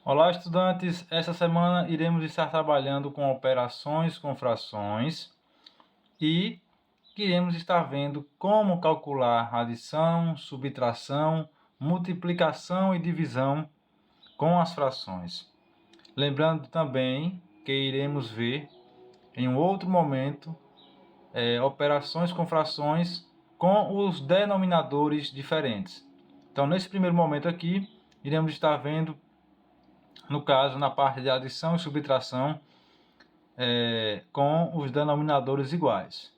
Olá, estudantes! Essa semana iremos estar trabalhando com operações com frações e iremos estar vendo como calcular adição, subtração, multiplicação e divisão com as frações. Lembrando também que iremos ver em um outro momento operações com frações com os denominadores diferentes. Então, nesse primeiro momento aqui, iremos estar vendo, no caso, na parte de adição e subtração, com os denominadores iguais.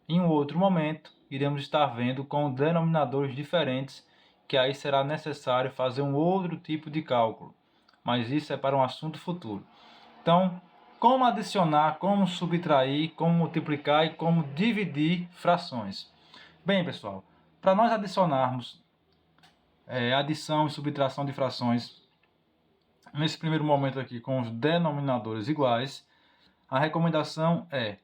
Em um outro momento, iremos estar vendo com denominadores diferentes, que aí será necessário fazer um outro tipo de cálculo. Mas isso é para um assunto futuro. Então, como adicionar, como subtrair, como multiplicar e como dividir frações. Bem, pessoal, para nós adicionarmos adição e subtração de frações, nesse primeiro momento aqui com os denominadores iguais, a recomendação é: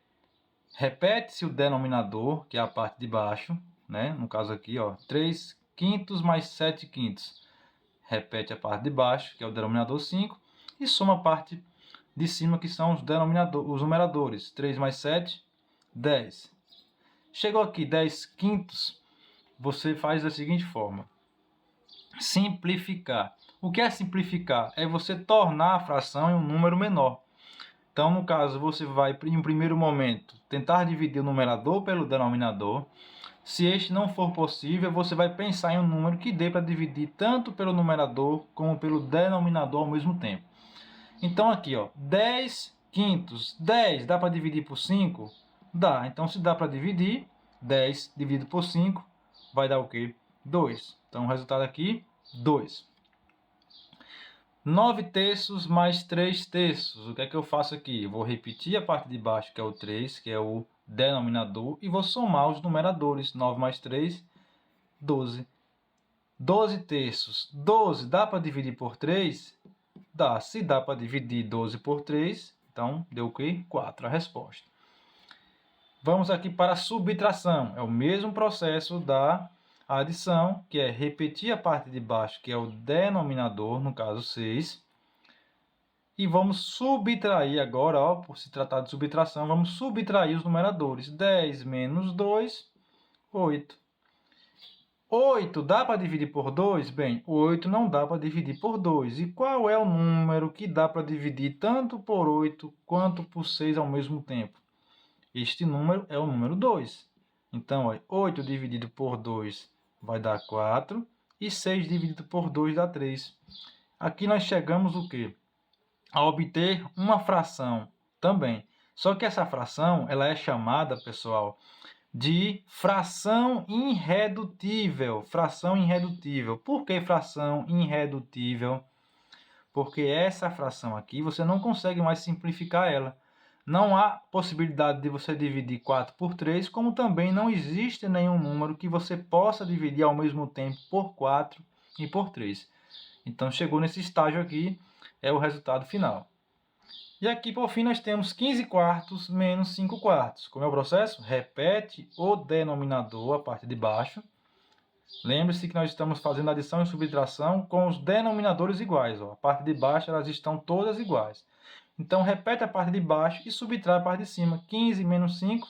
repete-se o denominador, que é a parte de baixo, né? No caso aqui, ó, 3 quintos mais 7 quintos. Repete a parte de baixo, que é o denominador 5, e soma a parte de cima, que são os numeradores. 3 mais 7, 10. Chegou aqui 10 quintos, você faz da seguinte forma: simplificar. O que é simplificar? É você tornar a fração em um número menor. Então, no caso, você vai, em um primeiro momento, tentar dividir o numerador pelo denominador. Se este não for possível, você vai pensar em um número que dê para dividir tanto pelo numerador como pelo denominador ao mesmo tempo. Então, aqui, ó, 10 quintos. 10 dá para dividir por 5? Dá. Então, se dá para dividir, 10 dividido por 5 vai dar o quê? 2. Então, o resultado aqui, 2. 9 terços mais 3 terços. O que é que eu faço aqui? Vou repetir a parte de baixo, que é o 3, que é o denominador, e vou somar os numeradores. 9 mais 3, 12. 12 terços. 12 dá para dividir por 3? Dá. Se dá para dividir 12 por 3, então deu o quê? 4 a resposta. Vamos aqui para a subtração. É o mesmo processo da adição, que é repetir a parte de baixo, que é o denominador, no caso 6. E vamos subtrair agora, ó, por se tratar de subtração, vamos subtrair os numeradores. 10 menos 2, 8. 8 dá para dividir por 2? Bem, 8 não dá para dividir por 2. E qual é o número que dá para dividir tanto por 8 quanto por 6 ao mesmo tempo? Este número é o número 2. Então, ó, 8 dividido por 2 vai dar 4. E 6 dividido por 2 dá 3. Aqui nós chegamos o quê? A obter uma fração também. Só que essa fração ela é chamada, pessoal, de fração irredutível. Fração irredutível. Por que fração irredutível? Porque essa fração aqui você não consegue mais simplificar ela. Não há possibilidade de você dividir 4 por 3, como também não existe nenhum número que você possa dividir ao mesmo tempo por 4 e por 3. Então, chegou nesse estágio aqui, é o resultado final. E aqui, por fim, nós temos 15 quartos menos 5 quartos. Como é o processo? Repete o denominador, a parte de baixo. Lembre-se que nós estamos fazendo adição e subtração com os denominadores iguais. Ó. A parte de baixo, elas estão todas iguais. Então, repete a parte de baixo e subtrai a parte de cima. 15 menos 5,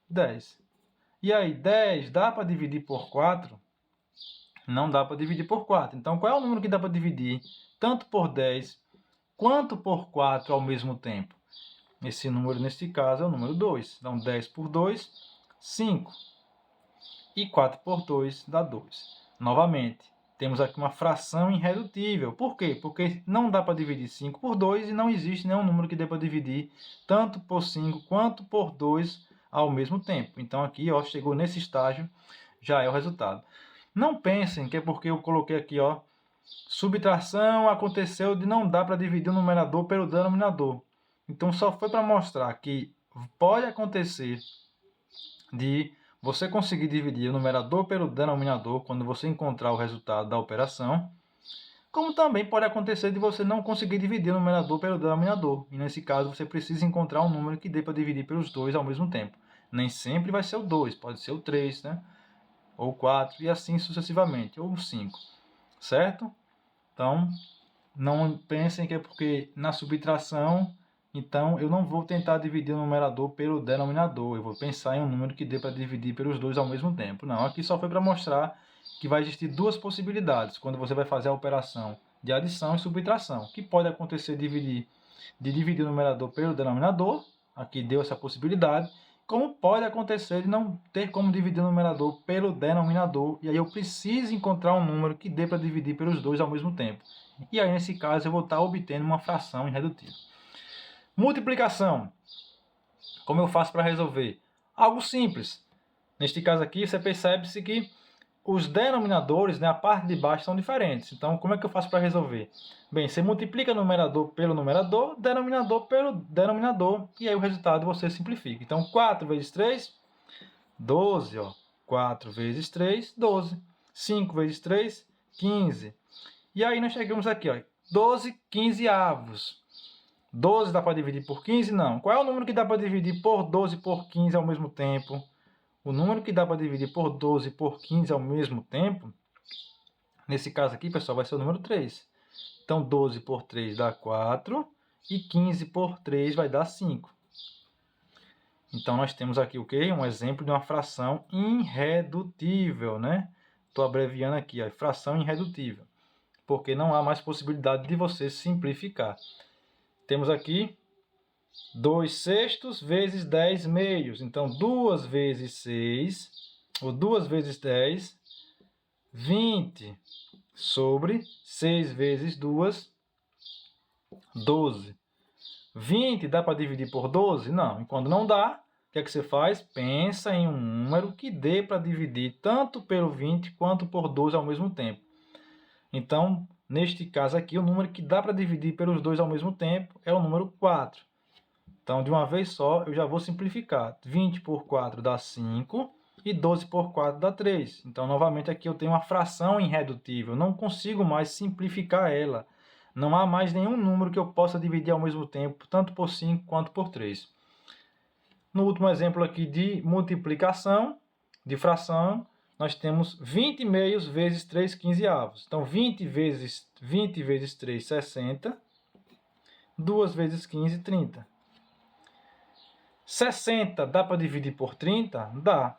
10. E aí, 10 dá para dividir por 4? Não dá para dividir por 4. Então, qual é o número que dá para dividir tanto por 10 quanto por 4 ao mesmo tempo? Esse número, nesse caso, é o número 2. Então, 10 por 2, 5. E 4 por 2 dá 2. Novamente, temos aqui uma fração irredutível. Por quê? Porque não dá para dividir 5 por 2 e não existe nenhum número que dê para dividir tanto por 5 quanto por 2 ao mesmo tempo. Então, aqui, ó, chegou nesse estágio, já é o resultado. Não pensem que é porque eu coloquei aqui, ó, subtração aconteceu de não dar para dividir o numerador pelo denominador. Então, só foi para mostrar que pode acontecer de você conseguir dividir o numerador pelo denominador quando você encontrar o resultado da operação, como também pode acontecer de você não conseguir dividir o numerador pelo denominador. E nesse caso, você precisa encontrar um número que dê para dividir pelos dois ao mesmo tempo. Nem sempre vai ser o 2, pode ser o 3, né? Ou 4, e assim sucessivamente, ou 5, certo? Então, Não pensem que é porque na subtração, então eu não vou tentar dividir o numerador pelo denominador. Eu vou pensar em um número que dê para dividir pelos dois ao mesmo tempo. Não, aqui só foi para mostrar que vai existir duas possibilidades quando você vai fazer a operação de adição e subtração. Que pode acontecer de dividir o numerador pelo denominador, aqui deu essa possibilidade, como pode acontecer de não ter como dividir o numerador pelo denominador, e aí eu preciso encontrar um número que dê para dividir pelos dois ao mesmo tempo. E aí, nesse caso, eu vou estar obtendo uma fração irredutível. Multiplicação. Como eu faço para resolver? Algo simples. Neste caso aqui, você percebe-se que os denominadores, né, a parte de baixo, são diferentes. Então, como é que eu faço para resolver? Bem, você multiplica numerador pelo numerador, denominador pelo denominador, e aí o resultado você simplifica. Então, 4 vezes 3, 12. Ó. 4 vezes 3, 12. 5 vezes 3, 15. E aí nós chegamos aqui, ó, 12 quinzeavos. 12 dá para dividir por 15? Não. Qual é o número que dá para dividir por 12 por 15 ao mesmo tempo? O número que dá para dividir por 12 por 15 ao mesmo tempo, nesse caso aqui, pessoal, vai ser o número 3. Então, 12 por 3 dá 4 e 15 por 3 vai dar 5. Então, nós temos aqui o quê? Um exemplo de uma fração irredutível, né? Estou abreviando aqui, ó, fração irredutível, porque não há mais possibilidade de você simplificar. Temos aqui 2 sextos vezes 10 meios. Então, 2 vezes 6, ou 2 vezes 10, 20 sobre 6 vezes 2, 12. 20 dá para dividir por 12? Não. E quando não dá, o que é que você faz? Pensa em um número que dê para dividir tanto pelo 20 quanto por 12 ao mesmo tempo. Então, neste caso aqui, o número que dá para dividir pelos dois ao mesmo tempo é o número 4. Então, de uma vez só, eu já vou simplificar. 20 por 4 dá 5 e 12 por 4 dá 3. Então, novamente, aqui eu tenho uma fração irredutível. Não consigo mais simplificar ela. Não há mais nenhum número que eu possa dividir ao mesmo tempo, tanto por 5 quanto por 3. No último exemplo aqui de multiplicação, de fração, nós temos 20 meios vezes 3 quinzeavos. Então, 20 vezes 3, 60. 2 vezes 15, 30. 60 dá para dividir por 30? Dá.